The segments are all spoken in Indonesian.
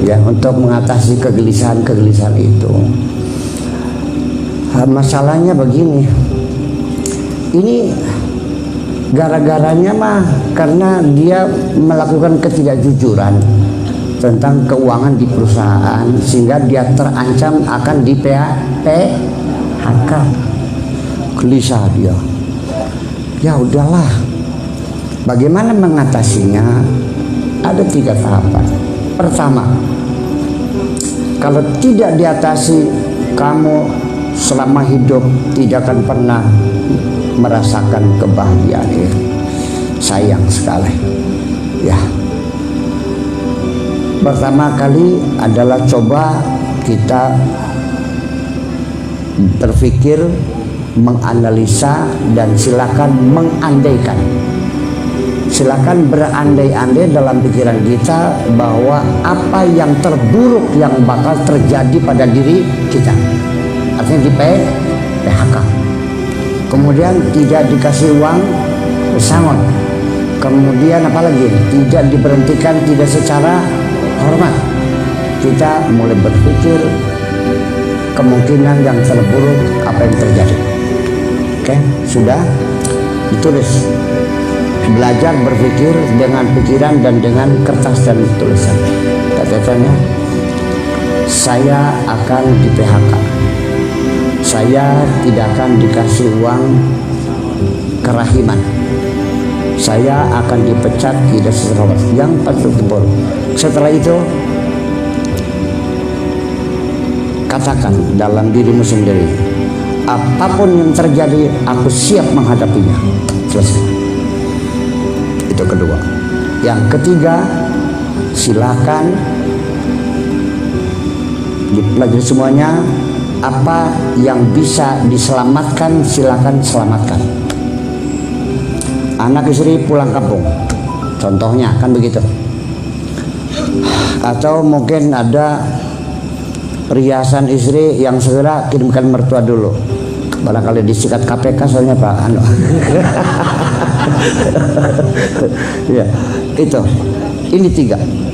ya, untuk mengatasi kegelisahan-kegelisahan itu. Masalahnya begini, ini gara-garanya mah karena dia melakukan ketidakjujuran tentang keuangan di perusahaan, sehingga dia terancam akan di PHK. Gelisah dia. Ya udahlah, bagaimana mengatasinya? Ada 3 tahapan. Pertama, kalau tidak diatasi, kamu selama hidup tidak akan pernah merasakan kebahagiaan itu. Sayang sekali, ya. Pertama kali adalah coba kita berpikir, menganalisa, dan silakan mengandaikan. Silakan berandai-andai dalam pikiran kita bahwa apa yang terburuk yang bakal terjadi pada diri kita. Artinya di PHK. Kemudian tidak dikasih uang pesangon. Kemudian apalagi? Tidak diberhentikan, tidak secara hormat. Kita mulai berpikir kemungkinan yang terburuk apa yang terjadi. Oke, sudah ditulis. Belajar berpikir dengan pikiran dan dengan kertas dan tulisan. Kata-katanya, saya akan di PHK. Saya tidak akan dikasih uang kerahiman. Saya akan dipecat tidak sesuai yang betul. Setelah itu, katakan dalam dirimu sendiri, apapun yang terjadi, aku siap menghadapinya. Selesai. Itu kedua. Yang ketiga, silakan dipelajari semuanya. Apa yang bisa diselamatkan, silakan selamatkan. Anak istri pulang kampung, contohnya kan begitu. Atau mungkin ada perhiasan istri yang segera kirimkan mertua dulu. Barangkali disikat KPK soalnya Pak Anu. Ya, itu. Ini 3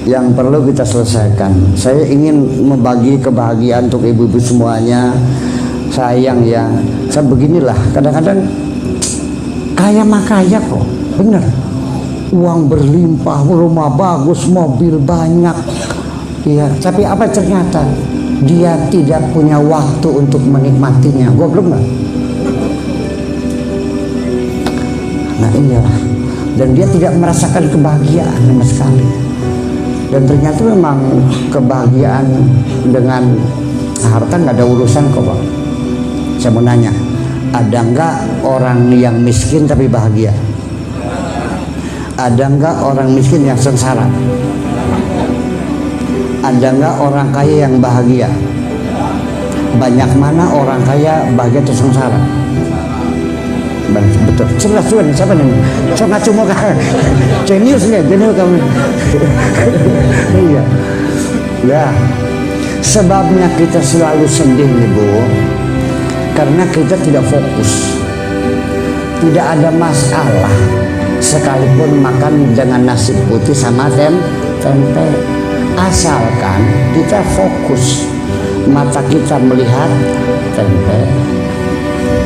yang perlu kita selesaikan. Saya ingin membagi kebahagiaan untuk ibu-ibu semuanya. Sayang ya, saya beginilah. Kadang-kadang kaya mah kaya kok, bener. Uang berlimpah, rumah bagus, mobil banyak. Ya, tapi apa ternyata dia tidak punya waktu untuk menikmatinya. Goblok nggak? Nah inilah. Dan dia tidak merasakan kebahagiaan sama sekali. Dan ternyata memang kebahagiaan dengan harta nggak ada urusan kok Pak. Saya mau nanya, ada nggak orang yang miskin tapi bahagia? Ada nggak orang miskin yang sengsara? Ada nggak orang kaya yang bahagia? Banyak mana orang kaya bahagia atau sengsara? Betul, jelas tuh siapa nih? Coba cuma kan, jenius nih, jenius kamu. Iya, ya. Sebabnya kita selalu sedih nih Bu, karena kita tidak fokus. Tidak ada masalah, sekalipun makan dengan nasi putih sama tempe, asalkan kita fokus. Mata kita melihat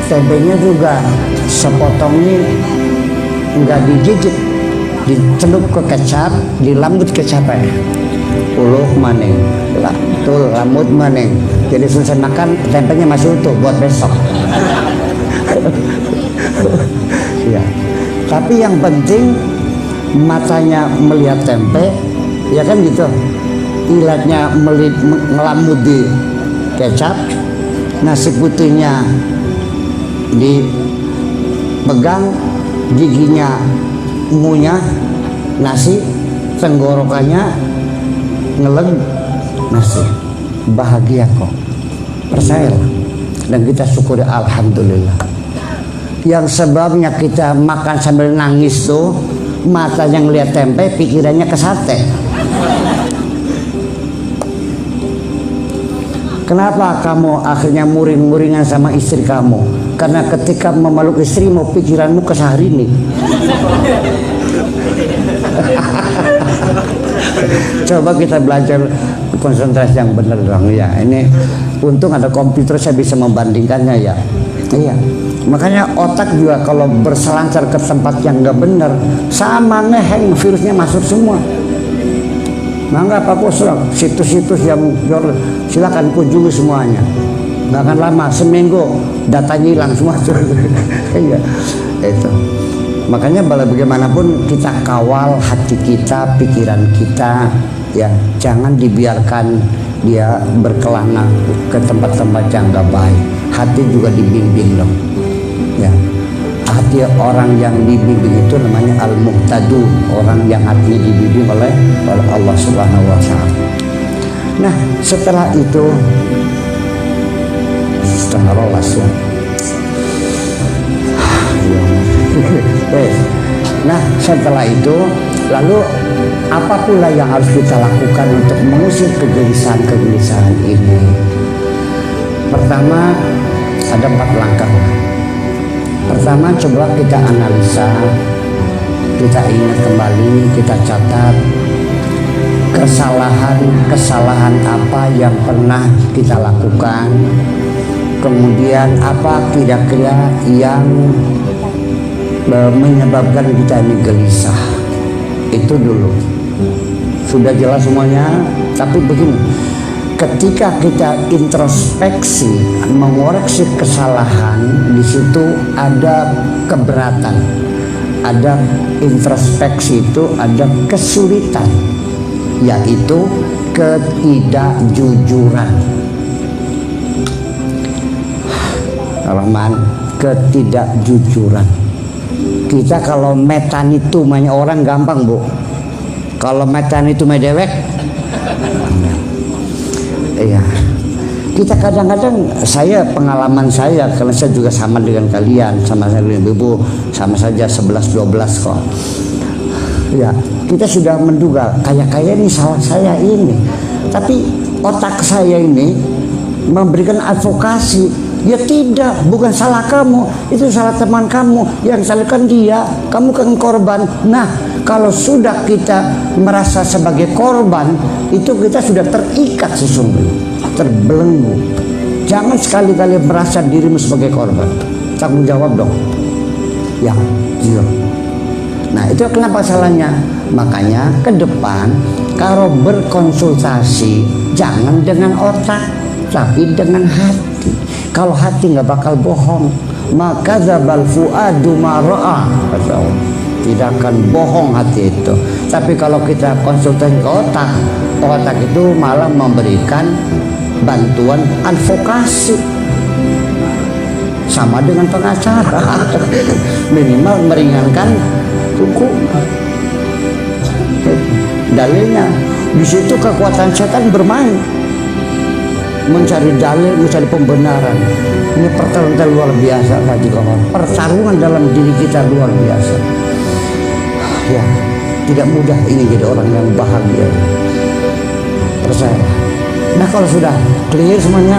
tempenya juga sepotong ini nggak digigit, dicelup ke kecap, dilambut kecapnya. Uluh maning, tuh lambut maning. Jadi selesai makan tempenya masih utuh buat besok. Ya. Tapi yang penting matanya melihat tempe, ya kan gitu. Ilatnya ngelambut di kecap, nasi putihnya dipegang, giginya ngunyah nasi, tenggorokannya ngeleg nasi. Bahagia kok, percayalah. Dan kita syukuri alhamdulillah. Yang sebabnya kita makan sambil nangis tuh, matanya ngeliat tempe, pikirannya ke sate. Kenapa kamu akhirnya muring-muringan sama istri kamu? Karena ketika memeluk istrimu, pikiranmu ke Syahrini. Coba kita belajar konsentrasi yang benar dong ya. Ini untung ada komputer saya bisa membandingkannya ya. Iya. Makanya otak juga kalau berselancar ke tempat yang nggak benar, sama ngeheng, virusnya masuk semua. Mangga Pak Kusro, situs-situs yang silakan kunjungi semuanya. Nggak akan lama, seminggu datanya hilang semua. Iya, itu. Makanya bagaimanapun kita kawal hati kita, pikiran kita, ya jangan dibiarkan dia berkelana ke tempat-tempat yang nggak baik. Hati juga dibimbing dong. Ya, hati orang yang dibimbing itu namanya al-muhtadun, orang yang hatinya dibimbing oleh Allah Subhanahu wa Ta'ala. Nah, setelah itu setengah rolas ya. Nah, setelah itu lalu apa pula yang harus kita lakukan untuk mengusir kegelisahan ini? Pertama, ada 4 langkah. Pertama, coba kita analisa, kita ingat kembali, kita catat kesalahan apa yang pernah kita lakukan, kemudian apa kira-kira yang menyebabkan kita ini gelisah. Itu dulu sudah jelas semuanya. Tapi begini, ketika kita introspeksi, mengoreksi kesalahan, di situ ada keberatan, ada introspeksi, itu ada kesulitan, yaitu ketidakjujuran. Rahman, ketidakjujuran. Kita kalau metan itu banyak orang gampang bu, kalau metan itu dewek. Iya, kita kadang-kadang, saya pengalaman saya, karena saya juga sama dengan kalian, sama saya dengan ibu, sama saja 11-12 kok. Ya, kita sudah menduga kayak ini salah saya ini, tapi otak saya ini memberikan advokasi. Ya tidak, bukan salah kamu, itu salah teman kamu, yang salahkan dia, kamu kan korban. Nah, kalau sudah kita merasa sebagai korban, itu kita sudah terikat sesungguhnya, terbelenggu. Jangan sekali-kali merasa dirimu sebagai korban, tanggung jawab dong. Ya, iya. Nah, itu kenapa salahnya? Makanya ke depan kalau berkonsultasi jangan dengan otak, tapi dengan hati. Kalau hati nggak bakal bohong, maka dzabal fuadu ma ra'a, tidak akan bohong hati itu. Tapi kalau kita konsultasi ke otak, otak itu malah memberikan bantuan advokasi, sama dengan pengacara. Minimal meringankan hukuman. Dalilnya di situ kekuatan setan bermain, mencari dalil, mencari pembenaran. Ini pertarungan luar biasa, Pak Jikoman. Pertarungan dalam diri kita luar biasa. Ya, tidak mudah ini jadi orang yang bahagia. Percaya. Nah, kalau sudah clear semuanya,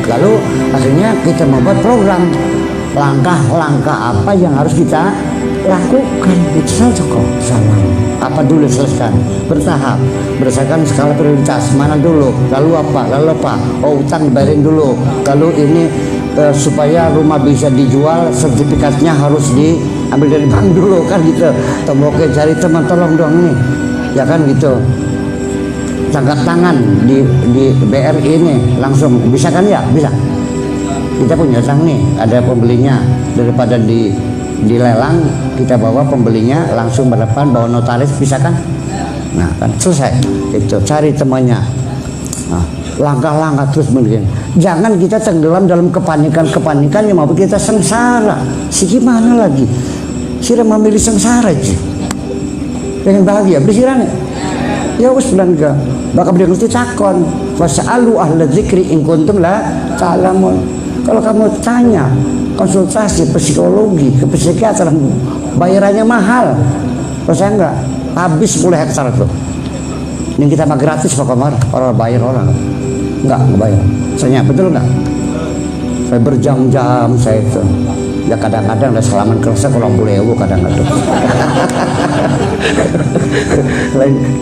lalu akhirnya kita membuat program langkah-langkah apa yang harus kita lakukan. Itu saja kok. Sama. Apa dulu selesai, bertahap, berdasarkan skala prioritas. Mana dulu, lalu apa, utang bayarin dulu, lalu ini supaya rumah bisa dijual, sertifikatnya harus diambil dari bank dulu, kan gitu. Oke, cari teman, tolong dong nih, ya kan gitu. Tangkap tangan di BRI ini langsung, bisa kan ya? Bisa. Kita punya utang nih, ada pembelinya, daripada dilelang, kita bawa pembelinya langsung berdepan, bawa notaris, bisa kan? Nah, kan selesai. Itu cari temannya. Nah, langkah-langkah terus begini. Jangan kita tenggelam dalam kepanikan yang membuat kita sengsara. Gimana lagi? Sira memilih sengsara aja. Pengen bahagia, bersirane. Ya wis belangga. Bakal dia mesti takon. Fas'alu ahla dzikri in kuntum la ta'lamun. Kalau kamu tanya konsultasi psikologi ke psikiater, bayarannya mahal. Percaya enggak? Habis 10 hektar tuh. Ini kita mah gratis Pak Komar, orang bayar orang. Enggak bayar. Saya betul enggak? Saya berjam-jam saya itu. Ya kadang-kadang ada salaman kerasa kurang boleh kadang-kadang.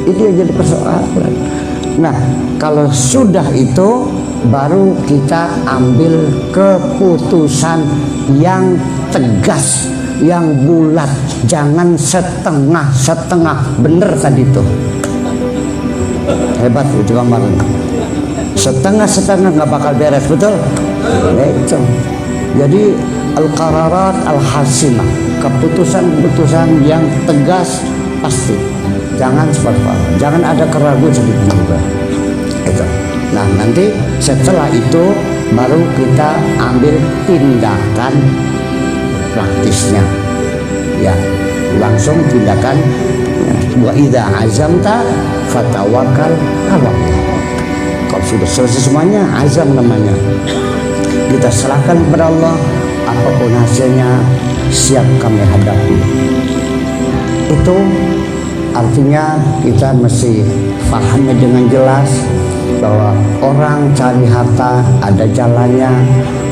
Itu yang jadi persoalan. Nah, kalau sudah itu baru kita ambil keputusan yang tegas, yang bulat, jangan setengah-setengah. Bener tadi tuh, hebat itu kemarin. Setengah-setengah nggak bakal beres, betul? Itu. Jadi al-qararat al-hasimah, keputusan-keputusan yang tegas pasti. Jangan seperti jangan ada keraguan sedikit juga. Itu. Nah, nanti setelah itu baru kita ambil tindakan praktisnya. Ya, langsung tindakan. Wa idza azamta fatawakkal 'ala Allah. Kalau sudah selesai semuanya, azam namanya. Kita serahkan kepada Allah, apapun hasilnya siap kami hadapi. Itu artinya kita mesti pahamnya dengan jelas bahwa orang cari harta ada jalannya,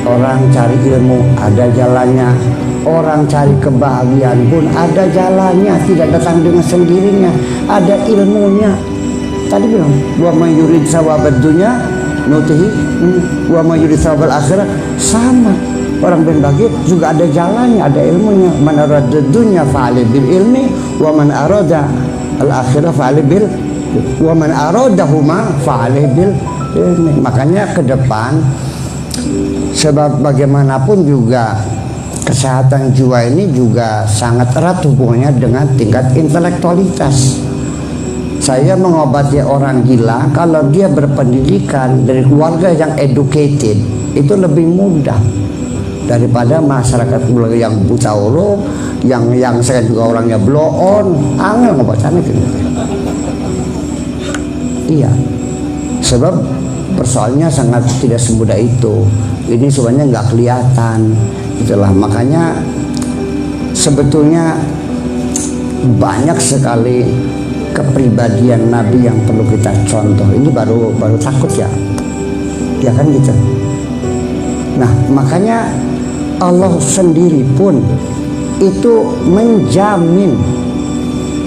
orang cari ilmu ada jalannya, orang cari kebahagiaan pun ada jalannya, tidak datang dengan sendirinya, ada ilmunya. Tadi bilang, wa may yurid sawabad dunya nutihi wa may yurid sawabal akhirah, sama. Orang berbagi juga ada jalannya, ada ilmunya. Man arada dunya fa'ali bil ilmi wa man arada al akhirah fa'ali bil wa man aradahuma fa'ali bil ilmi. Makanya ke depan, sebab bagaimanapun juga kesehatan jiwa ini juga sangat erat hubungannya dengan tingkat intelektualitas. Saya mengobati orang gila kalau dia berpendidikan dari keluarga yang educated, itu lebih mudah daripada masyarakat yang buta huruf, yang saya juga orangnya blow on, angel ngobatannya gitu. Iya, sebab persoalannya sangat tidak semudah itu. Ini sebenarnya nggak kelihatan, itulah makanya sebetulnya banyak sekali kepribadian Nabi yang perlu kita contoh. Ini baru takut ya kan gitu. Nah, makanya Allah sendiri pun itu menjamin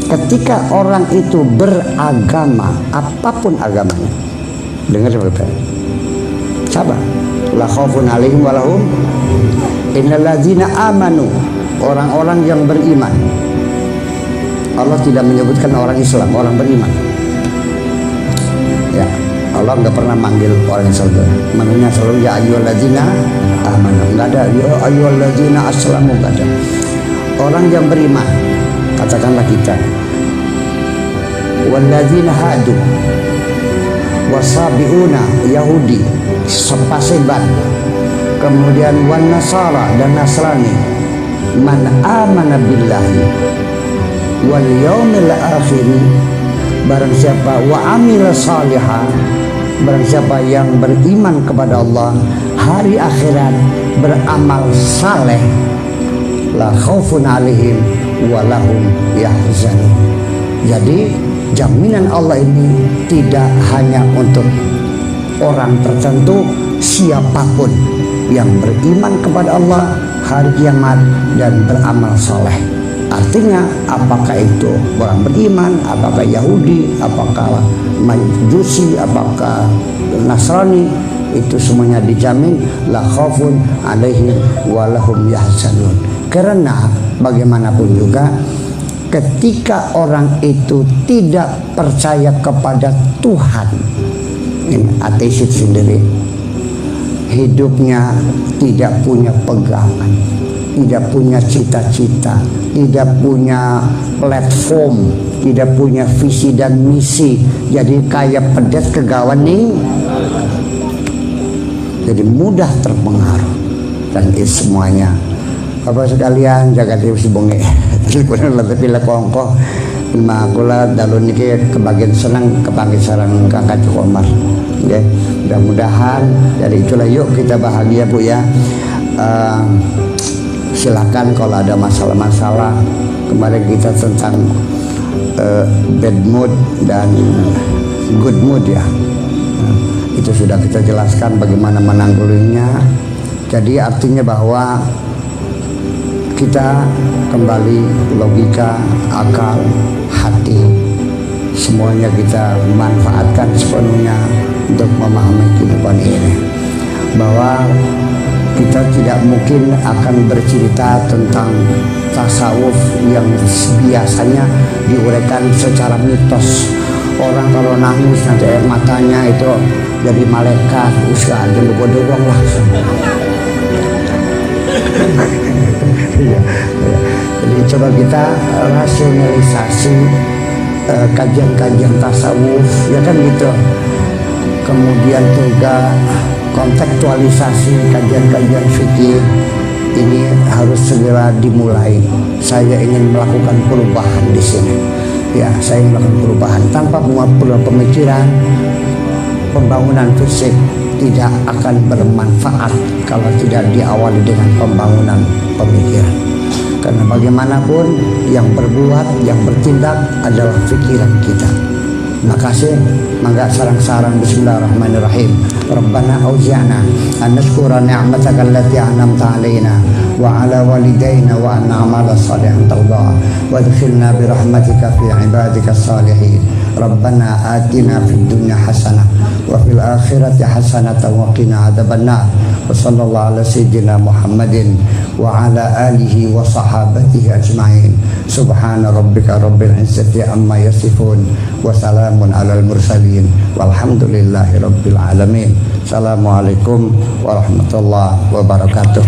ketika orang itu beragama, apapun agamanya. Dengar baik-baik. Sabar. La khaufun 'alaihim wa lahum innalladzina amanu, orang-orang yang beriman. Allah tidak menyebutkan orang Islam, orang beriman. Ya, Allah nggak pernah manggil orang Islam. Manggilnya selalu ya ayyuhalladzina amanu. Nggak ada ya ayyuhalladzina aslamu, nggak ada. Orang yang beriman, katakanlah kita. Walladzina hadu wasabiuna Yahudi, sepaseban. Kemudian wan nasara dan Nasrani. Man amana billahi wal yaumil akhir, barang siapa wa amila salihah, barang siapa yang beriman kepada Allah, hari akhirat, beramal saleh, la khaufun 'alaihim wa lahum yahzanun. Jadi jaminan Allah ini tidak hanya untuk orang tertentu, siapapun yang beriman kepada Allah, hari kiamat, dan beramal saleh. Artinya apakah itu orang beriman, apakah Yahudi, apakah Majusi, apakah Nasrani, itu semuanya dijamin la khaufun 'alaihim wa lahum yahzanun. Karena bagaimanapun juga ketika orang itu tidak percaya kepada Tuhan, ini ateis sendiri, hidupnya tidak punya pegangan, tidak punya cita-cita, tidak punya platform, tidak punya visi dan misi. Jadi kayak pedet kegawaning, jadi mudah terpengaruh. Dan itu semuanya Bapak sekalian, jaga diri si bonge teleponan lebih pila kongko lima kula dalun niki kebagian senang kepanggil sarang kakak Omar. Ya, mudah-mudahan dari itulah yuk kita bahagia Bu ya. Silakan kalau ada masalah-masalah, kemarin kita tentang bad mood dan good mood ya, itu sudah kita jelaskan bagaimana menanggulanginya. Jadi artinya bahwa kita kembali logika, akal, hati, semuanya kita manfaatkan sepenuhnya untuk memahami kehidupan ini, bahwa kita tidak mungkin akan bercerita tentang tasawuf yang biasanya diuraikan secara mitos. Orang kalau nangis nanti air matanya itu jadi malaikat, usah aja lu bodong lah. Jadi coba kita rasionalisasi kajian-kajian tasawuf, ya kan gitu. Kemudian juga kontekstualisasi kajian-kajian fikih ini harus segera dimulai. Saya ingin melakukan perubahan di sini. Ya, saya ingin melakukan perubahan tanpa pemikiran. Pembangunan fisik tidak akan bermanfaat kalau tidak diawali dengan pembangunan pemikiran. Karena bagaimanapun yang berbuat, yang bertindak adalah pikiran kita. Makasih, mangga sarang-sarang bismillahirrahmanirrahim. Rabbana auzi'na an nashkura ni'mataka allati an'amta 'alaina wa 'ala walidayna wa an na'mala salihan tardah wa adkhilna bi rahmatika fi 'ibadika salihin. Rabbana atina fid dunya hasanah wa fil akhirati hasanatan wa qina adzabannar. Wa sallallahu ala sayyidina Muhammadin wa ala alihi wa sahabatihi ajma'in. Subhana rabbika rabbil izzati amma yasifun wa salamun alal mursalin walhamdulillahi rabbil alamin. Assalamualaikum warahmatullahi wabarakatuh.